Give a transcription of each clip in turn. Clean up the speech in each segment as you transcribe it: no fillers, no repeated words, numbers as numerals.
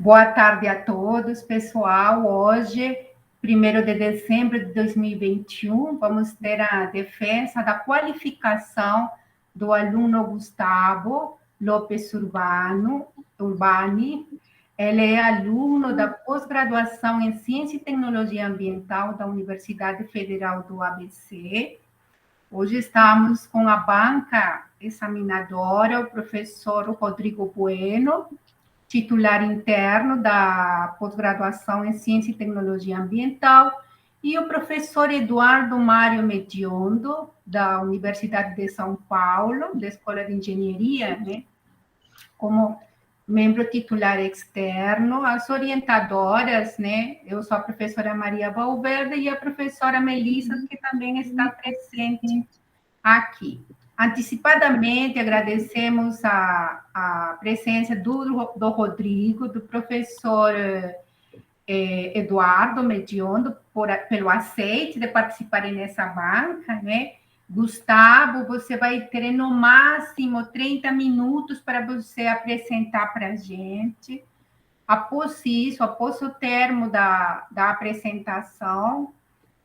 Boa tarde a todos, pessoal. Hoje, 1º de dezembro de 2021, vamos ter a defesa da qualificação do aluno Gustavo Lopes Urbani. Ele é aluno da pós-graduação em Ciência e Tecnologia Ambiental da Universidade Federal do ABC. Hoje estamos com a banca examinadora, o professor Rodrigo Bueno, titular interno da pós-graduação em Ciência e Tecnologia Ambiental, e o professor Eduardo Mário Mediondo, da Universidade de São Paulo, da Escola de Engenharia, né, como membro titular externo. As orientadoras, né, eu sou a professora Maria Valverde e a professora Melissa, que também está presente aqui. Antecipadamente, agradecemos a presença do Rodrigo, do professor Eduardo Mediondo, pelo aceite de participarem nessa banca, né? Gustavo, você vai ter no máximo 30 minutos para você apresentar para a gente. Após isso, após o termo da apresentação,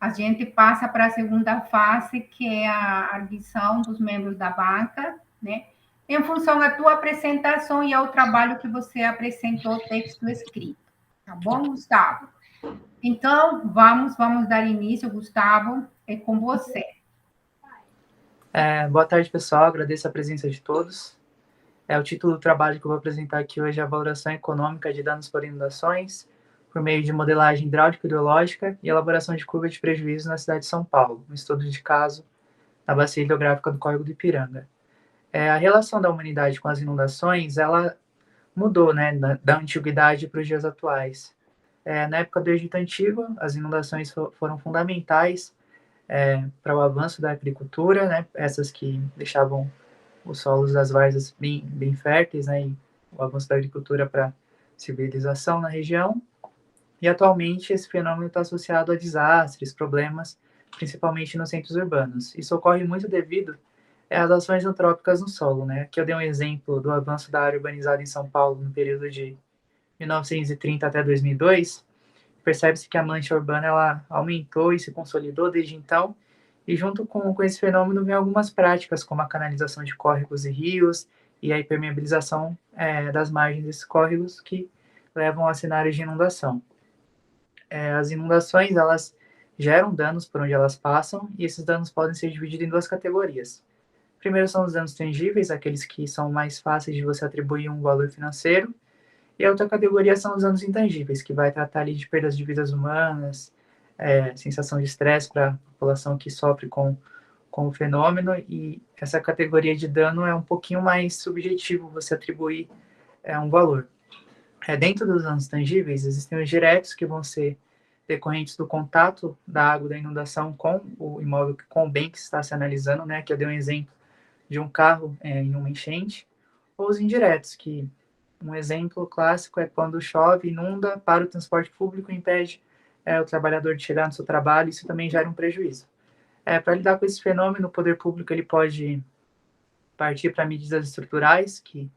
a gente passa para a segunda fase, que é a audição dos membros da banca, né? Em função da tua apresentação e ao trabalho que você apresentou, texto escrito. Tá bom, Gustavo? Então, vamos dar início, Gustavo, é com você. Boa tarde, pessoal. Agradeço a presença de todos. O título do trabalho que eu vou apresentar aqui hoje é a valoração econômica de danos por inundações, por meio de modelagem hidráulica e hidrológica e elaboração de curva de prejuízo na cidade de São Paulo, um estudo de caso na bacia hidrográfica do Córrego do Ipiranga. A relação da humanidade com as inundações, ela mudou, né, da antiguidade para os dias atuais. Na época do Egito Antigo, as inundações foram fundamentais para o avanço da agricultura, né, essas que deixavam os solos das várzeas bem férteis, né, e o avanço da agricultura para a civilização na região. E atualmente esse fenômeno está associado a desastres, problemas, principalmente nos centros urbanos. Isso ocorre muito devido às ações antrópicas no solo, né? Aqui eu dei um exemplo do avanço da área urbanizada em São Paulo no período de 1930 até 2002. Percebe-se que a mancha urbana ela aumentou e se consolidou desde então, e junto com esse fenômeno vem algumas práticas, como a canalização de córregos e rios e a impermeabilização das margens desses córregos, que levam a cenários de inundação. As inundações, elas geram danos por onde elas passam, e esses danos podem ser divididos em duas categorias. Primeiro são os danos tangíveis, aqueles que são mais fáceis de você atribuir um valor financeiro, e a outra categoria são os danos intangíveis, que vai tratar ali de perdas de vidas humanas, sensação de estresse para a população que sofre com o fenômeno, e essa categoria de dano é um pouquinho mais subjetivo você atribuir um valor. Dentro dos danos tangíveis, existem os diretos, que vão ser decorrentes do contato da água da inundação com o imóvel, com o bem que está se analisando, né? Que eu dei um exemplo de um carro em uma enchente, ou os indiretos, que um exemplo clássico é quando chove, inunda, para o transporte público, impede o trabalhador de chegar no seu trabalho, isso também gera um prejuízo. Para lidar com esse fenômeno, o poder público ele pode partir para medidas estruturais, que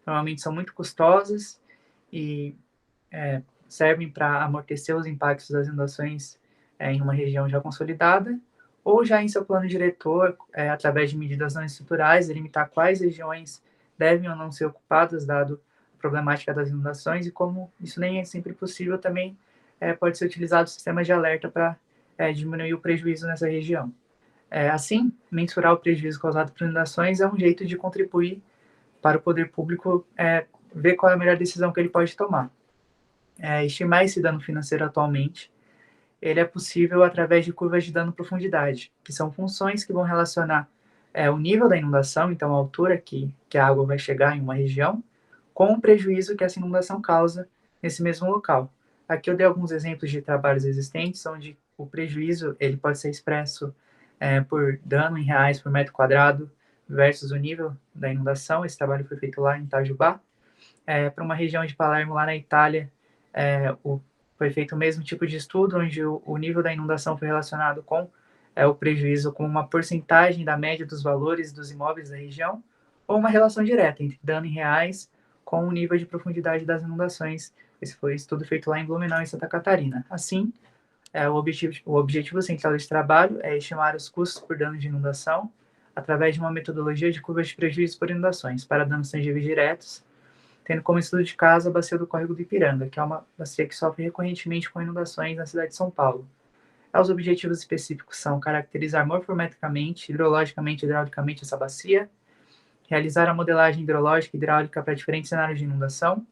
normalmente são muito custosas e servem para amortecer os impactos das inundações em uma região já consolidada, ou já em seu plano diretor, através de medidas não estruturais, delimitar quais regiões devem ou não ser ocupadas, dado a problemática das inundações, e como isso nem é sempre possível, também pode ser utilizado o sistema de alerta para diminuir o prejuízo nessa região. Assim, mensurar o prejuízo causado por inundações é um jeito de contribuir para o poder público ver qual é a melhor decisão que ele pode tomar. Estimar esse dano financeiro atualmente, ele é possível através de curvas de dano-profundidade, que são funções que vão relacionar o nível da inundação, então a altura que a água vai chegar em uma região, com o prejuízo que essa inundação causa nesse mesmo local. Aqui eu dei alguns exemplos de trabalhos existentes, onde o prejuízo ele pode ser expresso por dano em reais por metro quadrado versus o nível da inundação. Esse trabalho foi feito lá em Itajubá. Para uma região de Palermo, lá na Itália, foi feito o mesmo tipo de estudo, onde o nível da inundação foi relacionado com o prejuízo com uma porcentagem da média dos valores dos imóveis da região, ou uma relação direta entre dano em reais com o nível de profundidade das inundações. Esse foi estudo feito lá em Blumenau, em Santa Catarina. Assim, o objetivo central desse trabalho é estimar os custos por danos de inundação através de uma metodologia de curvas de prejuízo por inundações para danos tangíveis diretos, tendo como estudo de caso a bacia do Córrego do Ipiranga, que é uma bacia que sofre recorrentemente com inundações na cidade de São Paulo. Os objetivos específicos são caracterizar morfometricamente, hidrologicamente e hidraulicamente essa bacia, realizar a modelagem hidrológica e hidráulica para diferentes cenários de inundação,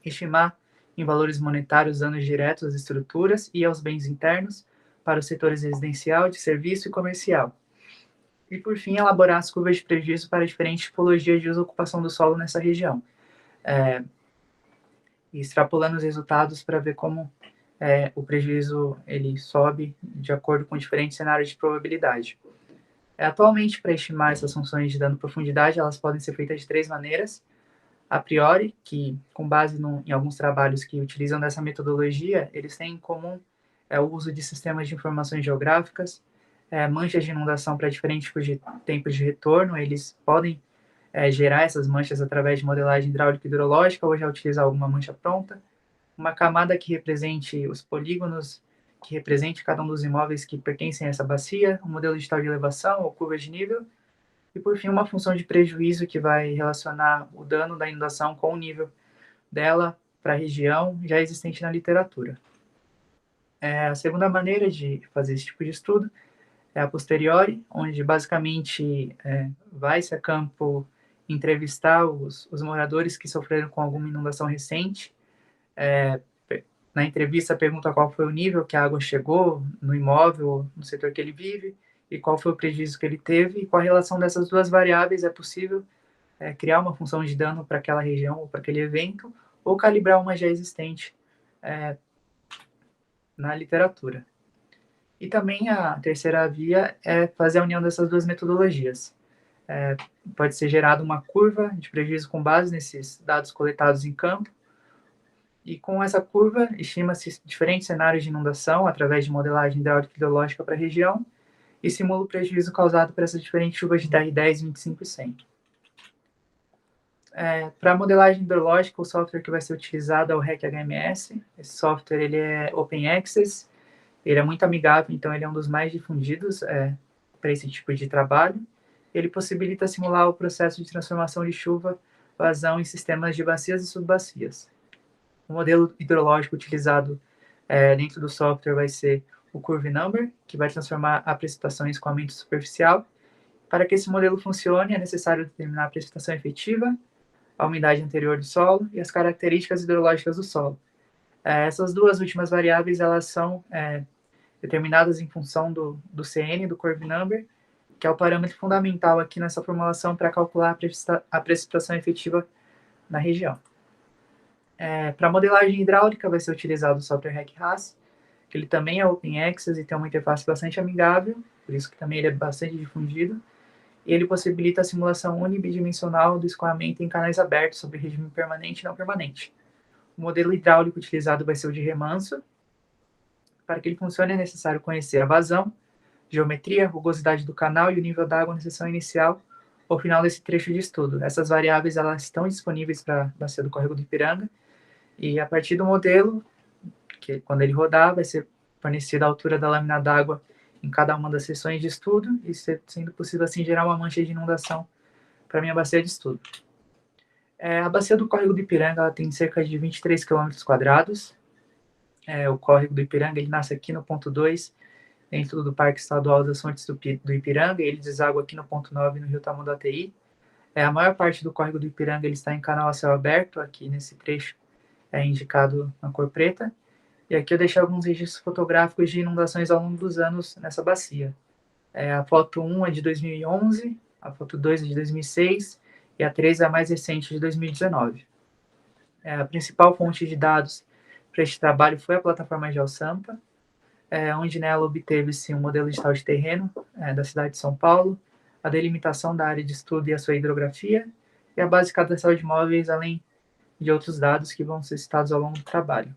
estimar em valores monetários danos diretos às estruturas e aos bens internos para os setores residencial, de serviço e comercial. E, por fim, elaborar as curvas de prejuízo para diferentes tipologias de uso e ocupação do solo nessa região. E extrapolando os resultados para ver como o prejuízo ele sobe de acordo com diferentes cenários de probabilidade. Atualmente, para estimar essas funções de dano profundidade, elas podem ser feitas de 3 maneiras. A priori, que com base em alguns trabalhos que utilizam dessa metodologia, eles têm em comum o uso de sistemas de informações geográficas, manchas de inundação para diferentes tipos de tempos de retorno, eles podem gerar essas manchas através de modelagem hidráulica e hidrológica ou já utilizar alguma mancha pronta, uma camada que represente os polígonos, que represente cada um dos imóveis que pertencem a essa bacia, um modelo digital de elevação ou curva de nível, e por fim uma função de prejuízo que vai relacionar o dano da inundação com o nível dela para a região já existente na literatura. A segunda maneira de fazer esse tipo de estudo é a posteriori, onde basicamente vai-se a campo entrevistar os moradores que sofreram com alguma inundação recente. Na entrevista pergunta qual foi o nível que a água chegou no imóvel, no setor que ele vive, e qual foi o prejuízo que ele teve, e com a relação dessas duas variáveis é possível criar uma função de dano para aquela região ou para aquele evento, ou calibrar uma já existente na literatura. E também a terceira via é fazer a união dessas duas metodologias. Pode ser gerada uma curva de prejuízo com base nesses dados coletados em campo, e com essa curva estima-se diferentes cenários de inundação através de modelagem hidráulica e hidrológica para a região e simula o prejuízo causado por essas diferentes chuvas de 10, 25 e 100. Para a modelagem hidrológica, o software que vai ser utilizado é o REC-HMS. Esse software ele é open access, ele é muito amigável, então ele é um dos mais difundidos para esse tipo de trabalho. Ele possibilita simular o processo de transformação de chuva, vazão em sistemas de bacias e subbacias. O modelo hidrológico utilizado dentro do software vai ser o Curve Number, que vai transformar a precipitação em escoamento superficial. Para que esse modelo funcione, é necessário determinar a precipitação efetiva, a umidade anterior do solo e as características hidrológicas do solo. Essas duas últimas variáveis elas são determinadas em função do CN, do Curve Number, que é o parâmetro fundamental aqui nessa formulação para calcular a precipitação efetiva na região. Para modelagem hidráulica vai ser utilizado o software REC-RAS, que ele também é open access e tem uma interface bastante amigável, por isso que também ele é bastante difundido, e ele possibilita a simulação unibidimensional do escoamento em canais abertos sobre regime permanente e não permanente. O modelo hidráulico utilizado vai ser o de remanso. Para que ele funcione é necessário conhecer a vazão, geometria, rugosidade do canal e o nível d'água na seção inicial ou final desse trecho de estudo. Essas variáveis elas estão disponíveis para a bacia do Córrego do Ipiranga, e a partir do modelo, que quando ele rodar, vai ser fornecida a altura da lâmina d'água em cada uma das seções de estudo, e sendo possível assim gerar uma mancha de inundação para a minha bacia de estudo. A bacia do Córrego do Ipiranga ela tem cerca de 23 km². O Córrego do Ipiranga ele nasce aqui no ponto 2, dentro do Parque Estadual das Fontes do Ipiranga, e ele deságua aqui no ponto 9, no Rio Tamanduateí. A maior parte do Córrego do Ipiranga ele está em canal a céu aberto, aqui nesse trecho indicado na cor preta. E aqui eu deixei alguns registros fotográficos de inundações ao longo dos anos nessa bacia. A foto 1 é de 2011, a foto 2 é de 2006 e a 3 é a mais recente, de 2019. A principal fonte de dados para este trabalho foi a plataforma GeoSampa, onde nela obteve-se um modelo digital de terreno da cidade de São Paulo, a delimitação da área de estudo e a sua hidrografia, e a base cadastral de imóveis, além de outros dados que vão ser citados ao longo do trabalho.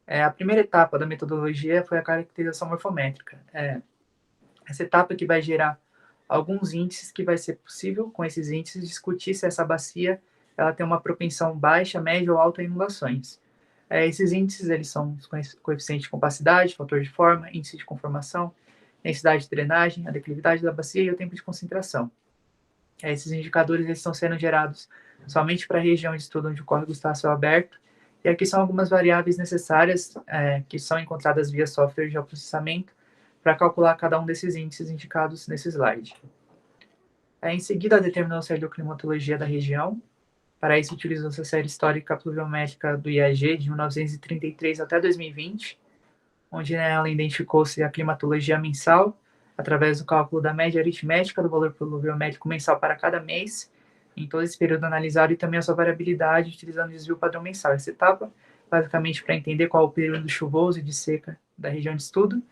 A primeira etapa da metodologia foi a caracterização morfométrica. Essa etapa que vai gerar alguns índices que vai ser possível, com esses índices, discutir se essa bacia ela tem uma propensão baixa, média ou alta a inundações. Esses índices eles são os coeficientes de compacidade, fator de forma, índice de conformação, densidade de drenagem, a declividade da bacia e o tempo de concentração. Esses indicadores eles estão sendo gerados somente para a região de estudo onde o córrego está a céu aberto, e aqui são algumas variáveis necessárias que são encontradas via software de geoprocessamento para calcular cada um desses índices indicados nesse slide. Em seguida, determinou-se a hidroclimatologia da região. Para isso, utilizou-se a série histórica pluviométrica do IAG de 1933 até 2020, onde nela identificou-se a climatologia mensal, através do cálculo da média aritmética do valor pluviométrico mensal para cada mês, em todo esse período analisado, e também a sua variabilidade, utilizando o desvio padrão mensal. Essa etapa, basicamente, para entender qual é o período chuvoso e de seca da região de estudo.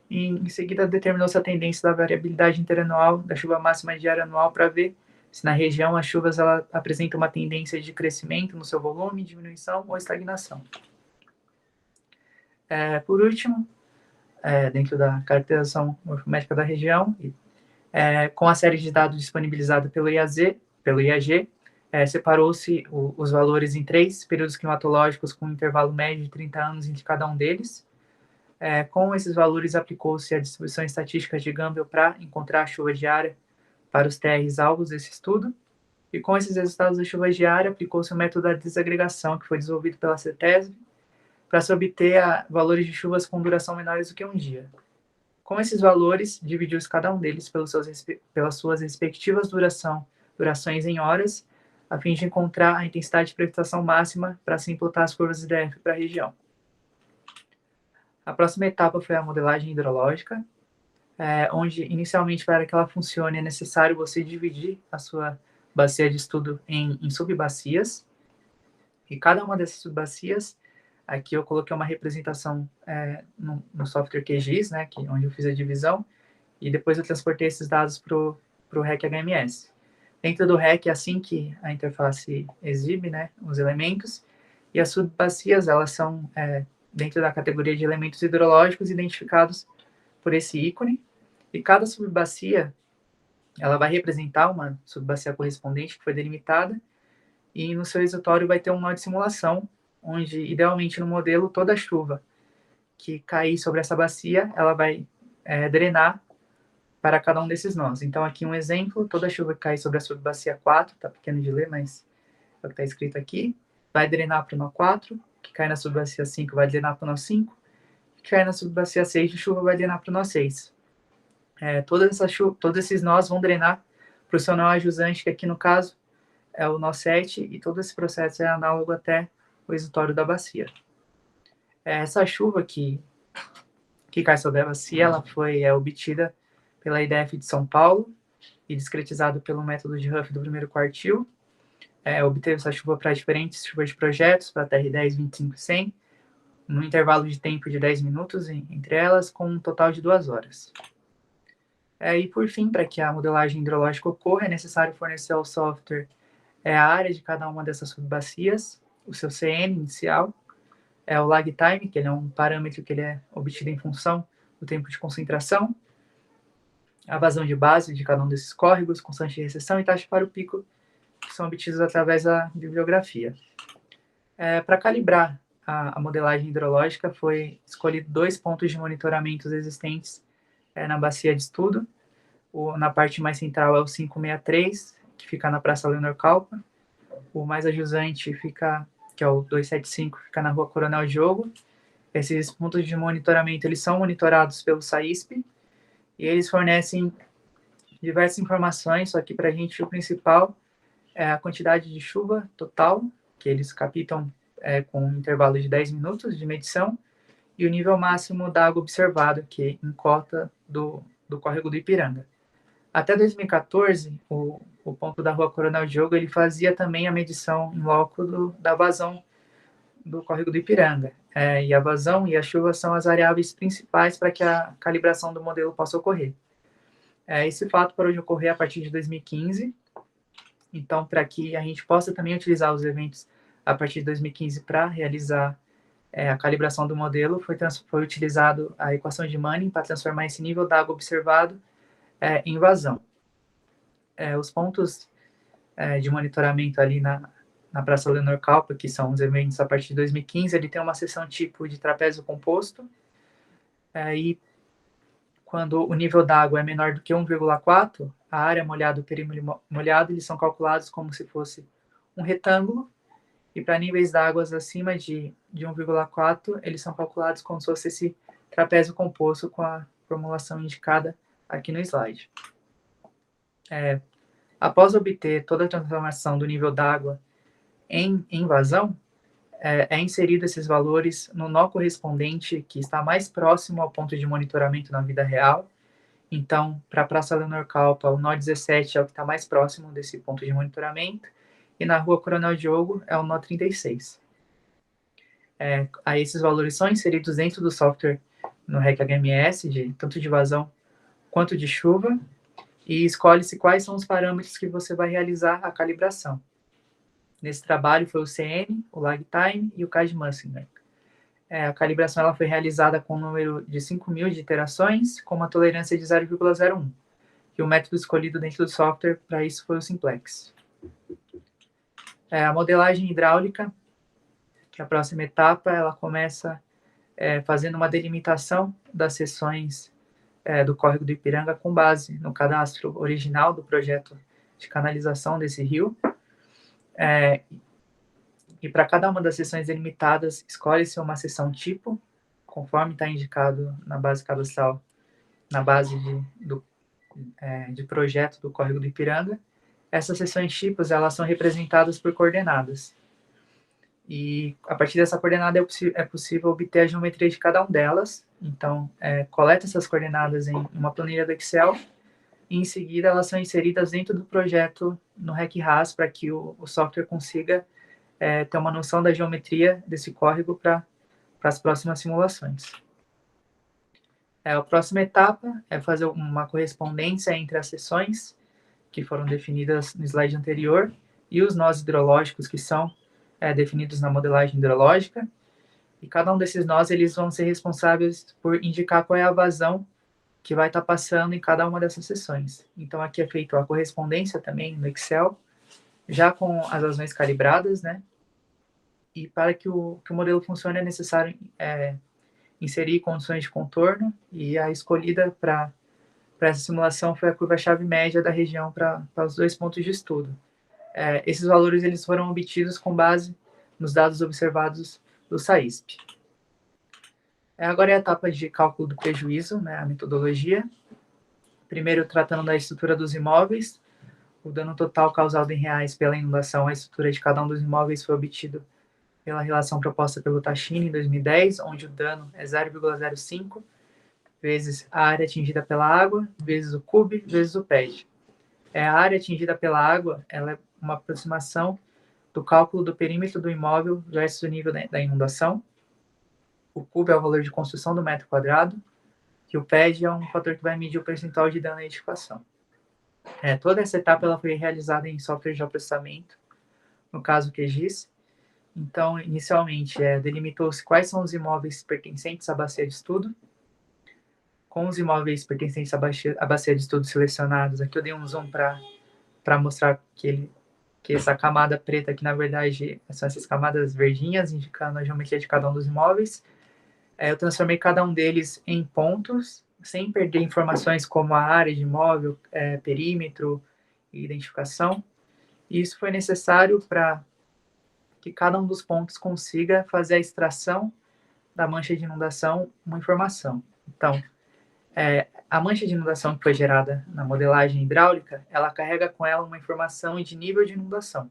E, em seguida, determinou-se a tendência da variabilidade interanual da chuva máxima diária anual para ver se na região as chuvas ela apresentam uma tendência de crescimento no seu volume, diminuição ou estagnação. Por último, dentro da caracterização morfométrica da região, com a série de dados disponibilizada pelo IAG, separou-se os valores em 3 períodos climatológicos com um intervalo médio de 30 anos entre cada um deles. Com esses valores, aplicou-se a distribuição estatística de Gumbel para encontrar a chuva diária para os TRs alvos desse estudo. E com esses resultados da chuva diária, aplicou-se o método da desagregação, que foi desenvolvido pela CETESB, para se obter valores de chuvas com duração menores do que um dia. Com esses valores, dividiu-se cada um deles pelas suas respectivas durações em horas, a fim de encontrar a intensidade de precipitação máxima para se imputar as curvas IDF para a região. A próxima etapa foi a modelagem hidrológica, onde, inicialmente, para que ela funcione, é necessário você dividir a sua bacia de estudo em subbacias, e cada uma dessas subbacias, aqui eu coloquei uma representação no software QGIS, né, onde eu fiz a divisão, e depois eu transportei esses dados para o REC HMS. Dentro do REC é assim que a interface exibe, né, os elementos, e as subbacias, elas são dentro da categoria de elementos hidrológicos identificados por esse ícone, e cada subbacia ela vai representar uma subbacia correspondente que foi delimitada, e no seu exutório vai ter um nó de simulação, onde, idealmente, no modelo, toda a chuva que cair sobre essa bacia, ela vai drenar para cada um desses nós. Então, aqui um exemplo, toda a chuva que cair sobre a subbacia 4, tá pequeno de ler, mas é o que está escrito aqui, vai drenar para o nó 4, que cai na subbacia 5 vai drenar para o nó 5, que cai na subbacia 6 de chuva vai drenar para o nó 6. Todos esses nós vão drenar para o seu nó ajusante, que aqui no caso é o nó 7, e todo esse processo é análogo até o exutório da bacia. Essa chuva que cai sobre a bacia, ela foi obtida pela IDF de São Paulo e discretizada pelo método de Huff do primeiro quartil. Obteve essa chuva para diferentes chuvas de projetos, para TR10, 25 e 100, no intervalo de tempo de 10 minutos entre elas, com um total de 2 horas. E, por fim, para que a modelagem hidrológica ocorra, é necessário fornecer ao software a área de cada uma dessas subbacias, o seu CN inicial, o lag time, que ele é um parâmetro que ele é obtido em função do tempo de concentração, a vazão de base de cada um desses córregos, constante de recessão e taxa para o pico, que são obtidos através da bibliografia. Para calibrar a modelagem hidrológica, foi escolhido 2 pontos de monitoramento existentes na bacia de estudo. Na parte mais central é o 563, que fica na Praça Leonor Calpa. O mais ajusante que é o 275, fica na Rua Coronel Diogo. Esses pontos de monitoramento eles são monitorados pelo SAISP e eles fornecem diversas informações, só que para a gente o principal é a quantidade de chuva total, que eles captam com um intervalo de 10 minutos de medição, e o nível máximo da água observado, que em cota do córrego do Ipiranga. Até 2014, o ponto da Rua Coronel Diogo ele fazia também a medição em loco da vazão do córrego do Ipiranga. E a vazão e a chuva são as variáveis principais para que a calibração do modelo possa ocorrer. Esse fato parou de ocorrer a partir de 2015. Então, para que a gente possa também utilizar os eventos a partir de 2015 para realizar a calibração do modelo, foi utilizado a equação de Manning para transformar esse nível d'água observado em vazão. Os pontos de monitoramento ali na Praça Leonor Calpa, que são os eventos a partir de 2015, ele tem uma seção tipo de trapézio composto, e quando o nível d'água é menor do que 1,4, a área molhada e o perímetro molhado, eles são calculados como se fosse um retângulo, e para níveis d'água acima de 1,4, eles são calculados como se fosse esse trapézio composto com a formulação indicada aqui no slide. Após obter toda a transformação do nível d'água em vazão, é inserido esses valores no nó correspondente que está mais próximo ao ponto de monitoramento na vida real. Então, para a Praça Leonor Calpa, o nó 17 é o que está mais próximo desse ponto de monitoramento, e na Rua Coronel Diogo é o nó 36. Aí esses valores são inseridos dentro do software no REC HMS, tanto de vazão quanto de chuva, e escolhe-se quais são os parâmetros que você vai realizar a calibração. Nesse trabalho foi o CN, o lag time e o CAD-Mussinger. A calibração ela foi realizada com um número de 5.000 de iterações, com uma tolerância de 0,01. E o método escolhido dentro do software para isso foi o Simplex. A modelagem hidráulica, que é a próxima etapa, ela começa fazendo uma delimitação das seções do córrego do Ipiranga com base no cadastro original do projeto de canalização desse rio. E para cada uma das seções delimitadas, escolhe-se uma seção tipo, conforme está indicado na base cadastral, na base de projeto do córrego do Ipiranga. Essas seções tipos, elas são representadas por coordenadas. E a partir dessa coordenada é possível obter a geometria de cada uma delas. Então, coleta essas coordenadas em uma planilha do Excel, e em seguida elas são inseridas dentro do projeto no REC-RAS para que o software consiga ter uma noção da geometria desse córrego para as próximas simulações. A próxima etapa é fazer uma correspondência entre as seções que foram definidas no slide anterior e os nós hidrológicos que são definidos na modelagem hidrológica. E cada um desses nós eles vão ser responsáveis por indicar qual é a vazão que vai estar passando em cada uma dessas seções. Então, aqui é feita a correspondência também no Excel, já com as vazões calibradas, né? E para que o modelo funcione é necessário inserir condições de contorno, e a escolhida para essa simulação foi a curva-chave média da região para os 2 pontos de estudo. Esses valores eles foram obtidos com base nos dados observados do SAISP. Agora é a etapa de cálculo do prejuízo, né, a metodologia. Primeiro, tratando da estrutura dos imóveis, o dano total causado em reais pela inundação, a estrutura de cada um dos imóveis foi obtido pela relação proposta pelo Tachini em 2010, onde o dano é 0,05 vezes a área atingida pela água, vezes o CUB, vezes o PED. A área atingida pela água ela é uma aproximação do cálculo do perímetro do imóvel versus o nível da inundação. O CUB é o valor de construção do metro quadrado, e o PED é um fator que vai medir o percentual de dano à edificação. Toda essa etapa ela foi realizada em software de processamento, no caso QGIS. Então, inicialmente, delimitou-se quais são os imóveis pertencentes à bacia de estudo. Com os imóveis pertencentes à bacia de estudo selecionados, aqui eu dei um zoom para mostrar que essa camada preta aqui, na verdade, são essas camadas verdinhas, indicando a geometria de cada um dos imóveis. Eu transformei cada um deles em pontos, sem perder informações como a área de imóvel, perímetro e identificação. E isso foi necessário para que cada um dos pontos consiga fazer a extração da mancha de inundação uma informação. Então, a mancha de inundação que foi gerada na modelagem hidráulica, ela carrega com ela uma informação de nível de inundação.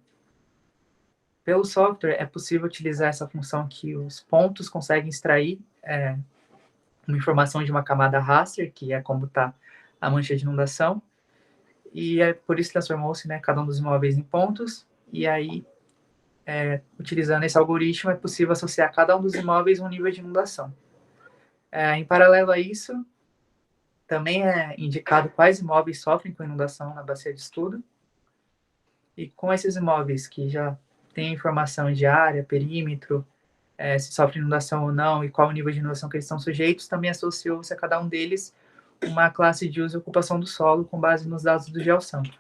Pelo software, é possível utilizar essa função que os pontos conseguem extrair uma informação de uma camada raster, que é como está a mancha de inundação, e por isso transformou-se, né, cada um dos imóveis em pontos, e aí, utilizando esse algoritmo, é possível associar a cada um dos imóveis um nível de inundação. Em paralelo a isso, também é indicado quais imóveis sofrem com inundação na bacia de estudo, e com esses imóveis que já têm informação de área, perímetro, se sofre inundação ou não, e qual o nível de inundação que eles estão sujeitos, também associou-se a cada um deles uma classe de uso e ocupação do solo com base nos dados do GeoSampa.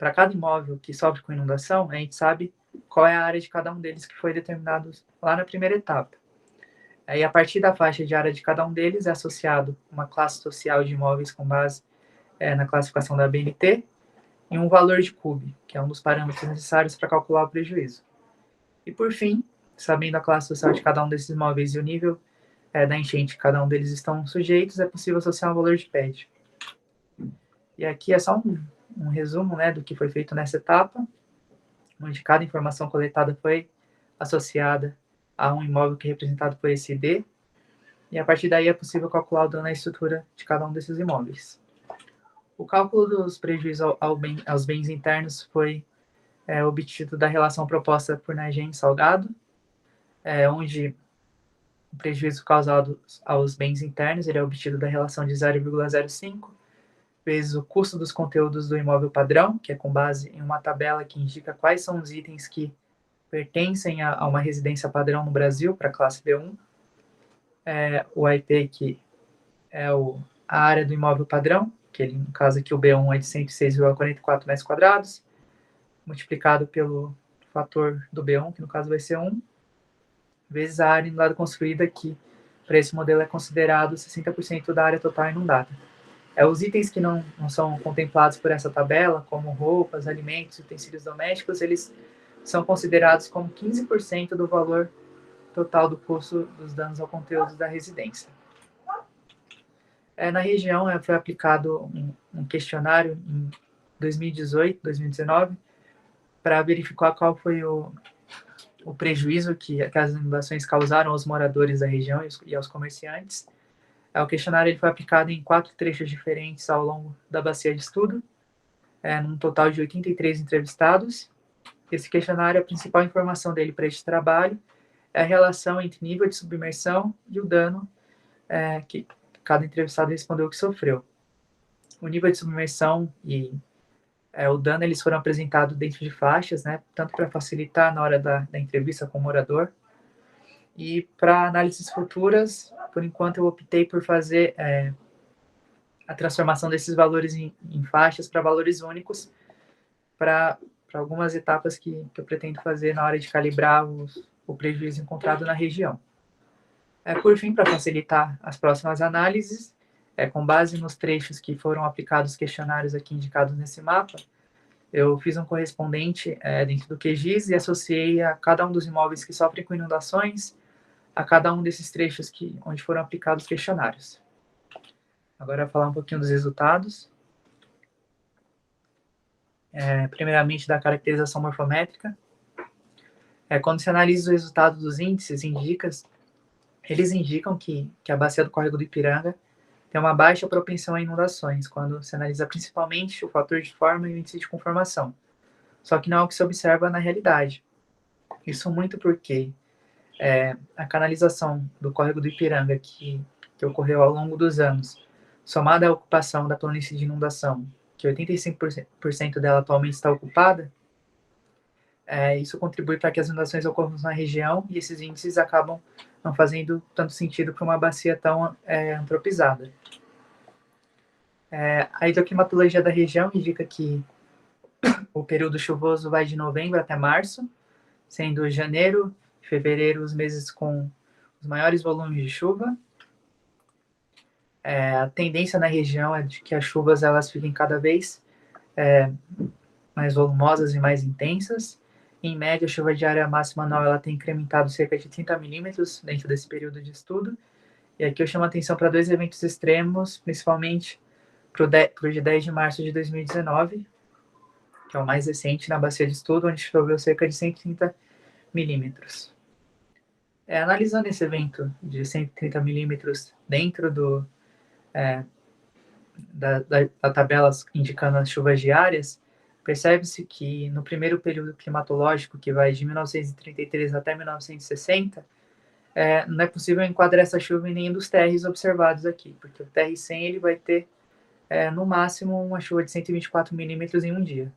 para cada imóvel que sofre com inundação, a gente sabe qual é a área de cada um deles que foi determinado lá na primeira etapa. Aí, a partir da faixa de área de cada um deles, é associado uma classe social de imóveis com base na classificação da BNT e um valor de CUB, que é um dos parâmetros necessários para calcular o prejuízo. E, por fim, sabendo a classe social de cada um desses imóveis e o nível da enchente que cada um deles estão sujeitos, é possível associar um valor de PED. E aqui é só um resumo, né, do que foi feito nessa etapa, onde cada informação coletada foi associada a um imóvel que é representado por esse ID, e a partir daí é possível calcular o dano à estrutura de cada um desses imóveis. O cálculo dos prejuízos aos bens internos foi obtido da relação proposta por Nagem Salgado, onde o prejuízo causado aos bens internos ele é obtido da relação de 0,05 vezes o custo dos conteúdos do imóvel padrão, que é com base em uma tabela que indica quais são os itens que pertencem a uma residência padrão no Brasil, para a classe B1, o IP, que é a área do imóvel padrão, que ele, no caso aqui o B1 é de 106,44 metros quadrados, multiplicado pelo fator do B1, que no caso vai ser 1, vezes a área inundada construída, que para esse modelo é considerado 60% da área total inundada. Os itens que não são contemplados por essa tabela, como roupas, alimentos, utensílios domésticos, eles são considerados como 15% do valor total do custo dos danos ao conteúdo da residência. Na região foi aplicado um questionário em 2018, 2019, para verificar qual foi o prejuízo que as inundações causaram aos moradores da região e aos comerciantes. O questionário ele foi aplicado em 4 trechos diferentes ao longo da bacia de estudo, num total de 83 entrevistados. Esse questionário, a principal informação dele para este trabalho é a relação entre nível de submersão e o dano que cada entrevistado respondeu que sofreu. O nível de submersão e o dano eles foram apresentados dentro de faixas, né, tanto para facilitar na hora da entrevista com o morador. E para análises futuras, por enquanto eu optei por fazer a transformação desses valores em faixas para valores únicos, para algumas etapas que eu pretendo fazer na hora de calibrar o prejuízo encontrado na região. Por fim, para facilitar as próximas análises, com base nos trechos que foram aplicados os questionários aqui indicados nesse mapa, eu fiz um correspondente dentro do QGIS e associei a cada um dos imóveis que sofrem com inundações a cada um desses trechos onde foram aplicados os questionários. Agora, eu vou falar um pouquinho dos resultados. Primeiramente, da caracterização morfométrica. Quando se analisa os resultados dos índices, eles indicam que a bacia do córrego do Ipiranga tem uma baixa propensão a inundações, quando se analisa principalmente o fator de forma e o índice de conformação. Só que não é o que se observa na realidade. Isso muito porque a canalização do córrego do Ipiranga, que ocorreu ao longo dos anos, somada à ocupação da planície de inundação, que 85% dela atualmente está ocupada, isso contribui para que as inundações ocorram na região e esses índices acabam não fazendo tanto sentido para uma bacia tão antropizada. A hidroclimatologia da região indica que o período chuvoso vai de novembro até março, sendo janeiro e fevereiro os meses com os maiores volumes de chuva. A tendência na região é de que as chuvas elas fiquem cada vez mais volumosas e mais intensas. Em média, a chuva diária máxima anual ela tem incrementado cerca de 30 milímetros dentro desse período de estudo. E aqui eu chamo a atenção para 2 eventos extremos, principalmente para o de 10 de março de 2019, que é o mais recente na bacia de estudo, onde choveu cerca de 130 milímetros. Analisando esse evento de 130 milímetros dentro da tabela indicando as chuvas diárias, percebe-se que no primeiro período climatológico, que vai de 1933 até 1960, não é possível enquadrar essa chuva em nenhum dos TRs observados aqui, porque o TR100 ele vai ter, no máximo, uma chuva de 124 milímetros em um dia.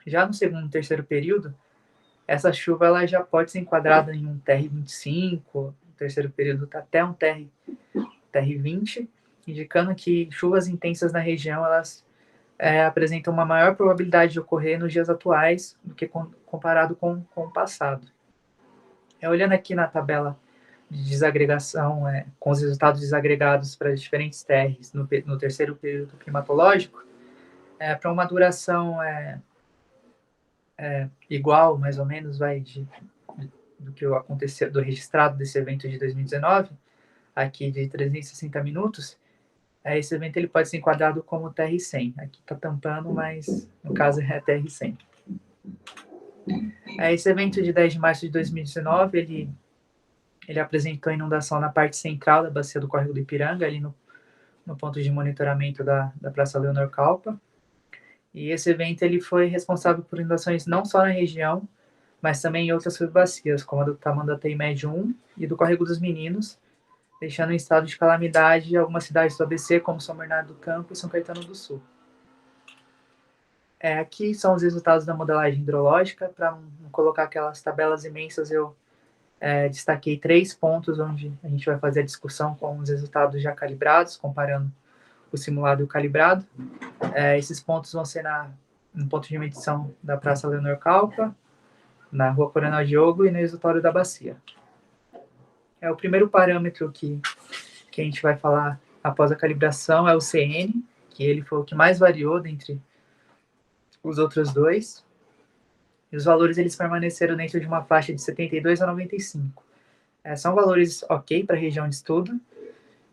Já no segundo e terceiro período, essa chuva ela já pode ser enquadrada em um TR25, no terceiro período até um TR20, indicando que chuvas intensas na região elas apresentam uma maior probabilidade de ocorrer nos dias atuais do que comparado com o passado. Olhando aqui na tabela de desagregação, com os resultados desagregados para as diferentes TRs no terceiro período climatológico, para uma duração igual, mais ou menos, do que aconteceu, do registrado desse evento de 2019, aqui de 360 minutos, esse evento ele pode ser enquadrado como TR100. Aqui está tampando, mas no caso é TR100. Esse evento de 10 de março de 2019, ele apresentou inundação na parte central da bacia do Córrego do Ipiranga, ali no ponto de monitoramento da Praça Leonor Calpa. E esse evento ele foi responsável por inundações não só na região, mas também em outras subbacias, como a do Tamandatei Médio 1 e do Córrego dos Meninos, deixando em estado de calamidade algumas cidades do ABC, como São Bernardo do Campo e São Caetano do Sul. Aqui são os resultados da modelagem hidrológica. Para não colocar aquelas tabelas imensas, eu destaquei 3 pontos onde a gente vai fazer a discussão com os resultados já calibrados, comparando o simulado e o calibrado. Esses pontos vão ser no ponto de medição da Praça Leonor Calpa, na Rua Coronel Diogo e no exutório da Bacia. O primeiro parâmetro que a gente vai falar após a calibração é o CN, que ele foi o que mais variou dentre os outros dois. E os valores eles permaneceram dentro de uma faixa de 72 a 95. São valores ok para a região de estudo.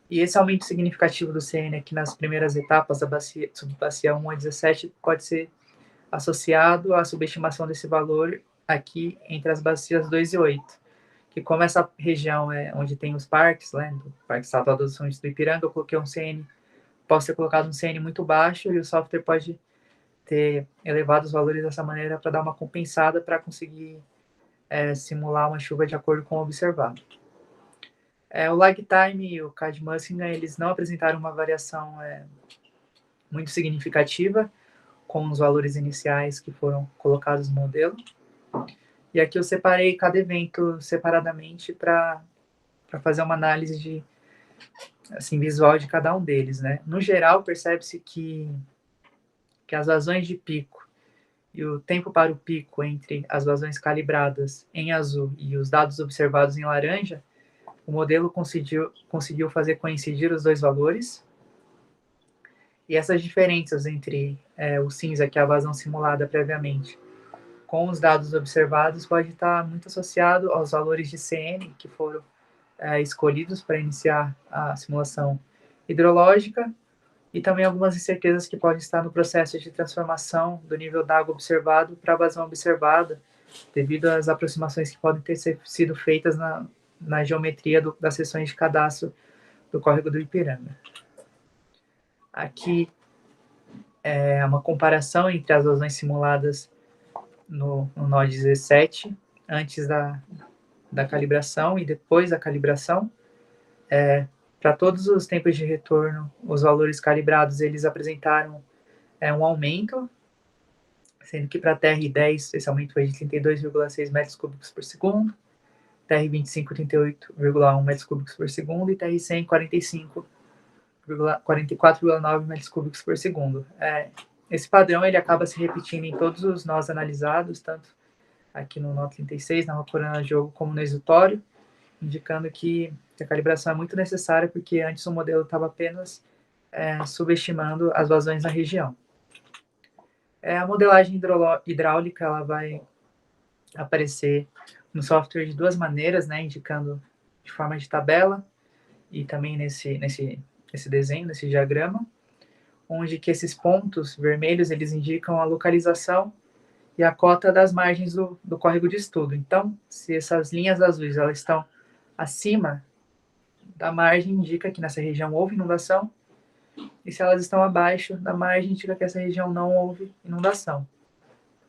E esse aumento significativo do CN aqui nas primeiras etapas da subbacia 1 a 17 pode ser associado à subestimação desse valor aqui entre as bacias 2 e 8. Que como essa região é onde tem os parques, do Parque Estadual dos Sonhos do Ipiranga, eu coloquei posso ter colocado um CN muito baixo e o software pode ter elevado os valores dessa maneira para dar uma compensada para conseguir simular uma chuva de acordo com o observado. O lag time e o CAD-Mussingen, eles não apresentaram uma variação muito significativa com os valores iniciais que foram colocados no modelo. E aqui eu separei cada evento separadamente para fazer uma análise visual de cada um deles, né? No geral, percebe-se que as vazões de pico e o tempo para o pico entre as vazões calibradas em azul e os dados observados em laranja, o modelo conseguiu fazer coincidir os dois valores. E essas diferenças entre o cinza, que é a vazão simulada previamente, com os dados observados, pode estar muito associado aos valores de CN que foram escolhidos para iniciar a simulação hidrológica e também algumas incertezas que podem estar no processo de transformação do nível d'água observado para a vazão observada, devido às aproximações que podem ter sido feitas na geometria das seções de cadastro do Córrego do Ipiranga. Aqui é uma comparação entre as vazões simuladas no nó 17, antes da calibração e depois da calibração. Para todos os tempos de retorno, os valores calibrados eles apresentaram um aumento, sendo que para TR10 esse aumento foi de 32,6 metros cúbicos por segundo, TR25 38,1 metros cúbicos por segundo e TR100 44,9 metros cúbicos por segundo. Esse padrão ele acaba se repetindo em todos os nós analisados, tanto aqui no nó 36, na Rua Coronel Diogo, como no exutório, indicando que a calibração é muito necessária, porque antes o modelo estava apenas subestimando as vazões na região. A modelagem hidráulica ela vai aparecer no software de duas maneiras, né, indicando de forma de tabela e também nesse desenho, nesse diagrama, onde que esses pontos vermelhos eles indicam a localização e a cota das margens do córrego de estudo. Então, se essas linhas azuis elas estão acima da margem, indica que nessa região houve inundação, e se elas estão abaixo da margem, indica que essa região não houve inundação.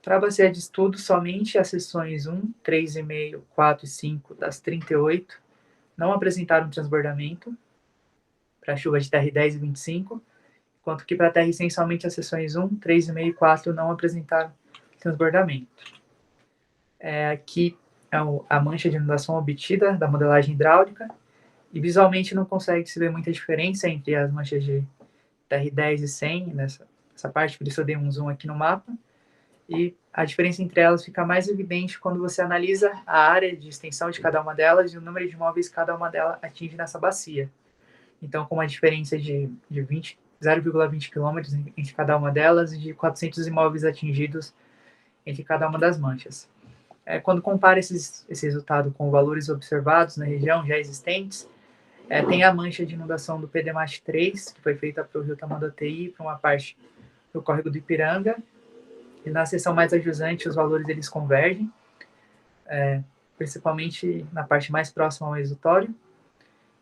Para a bacia de estudo, somente as seções 1, 3,5, 4 e 5 das 38 não apresentaram transbordamento para a chuva de TR10 e 25, enquanto que para a TR100 somente as seções 1, 3,5 e 4 não apresentaram transbordamento. Aqui é a mancha de inundação obtida da modelagem hidráulica, e visualmente não consegue se ver muita diferença entre as manchas de TR10 e 100, nessa essa parte, por isso eu dei um zoom aqui no mapa, e a diferença entre elas fica mais evidente quando você analisa a área de extensão de cada uma delas e o número de imóveis que cada uma delas atinge nessa bacia. Então, com uma diferença de 0,20 quilômetros entre cada uma delas e de 400 imóveis atingidos entre cada uma das manchas. Quando compara esse resultado com valores observados na região já existentes, tem a mancha de inundação do PDMAT 3, que foi feita para o Rio Tamanduateí e para uma parte do córrego do Ipiranga. E na seção mais adjacente, os valores eles convergem, principalmente na parte mais próxima ao exutório.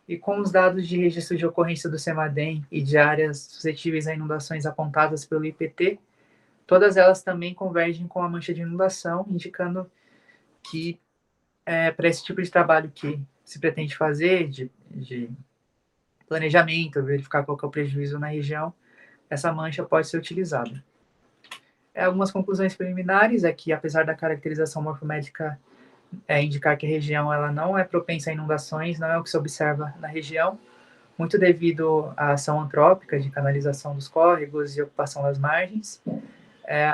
E com os dados de registro de ocorrência do CEMADEM e de áreas suscetíveis a inundações apontadas pelo IPT, todas elas também convergem com a mancha de inundação, indicando que para esse tipo de trabalho que se pretende fazer, de planejamento, verificar qual que é o prejuízo na região, essa mancha pode ser utilizada. Algumas conclusões preliminares é que, apesar da caracterização morfométrica indicar que a região ela não é propensa a inundações, não é o que se observa na região, muito devido à ação antrópica de canalização dos córregos e ocupação das margens.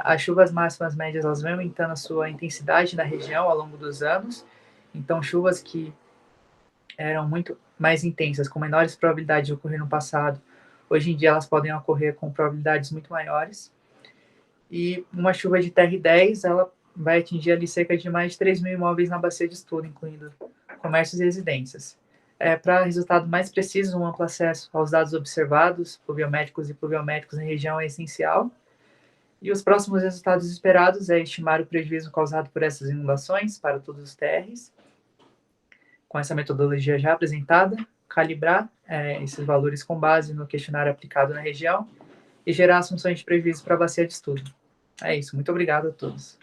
As chuvas máximas médias elas vêm aumentando a sua intensidade na região ao longo dos anos, então chuvas que eram muito mais intensas, com menores probabilidades de ocorrer no passado, hoje em dia elas podem ocorrer com probabilidades muito maiores. E uma chuva de TR10, ela vai atingir ali cerca de mais de 3 mil imóveis na bacia de estudo, incluindo comércios e residências. Para resultado mais preciso, um amplo acesso aos dados observados, pluviométricos e pluviométricos na região é essencial. E os próximos resultados esperados é estimar o prejuízo causado por essas inundações para todos os TRs, com essa metodologia já apresentada, calibrar esses valores com base no questionário aplicado na região e gerar assunções de prejuízo para a bacia de estudo. É isso, muito obrigado a todos.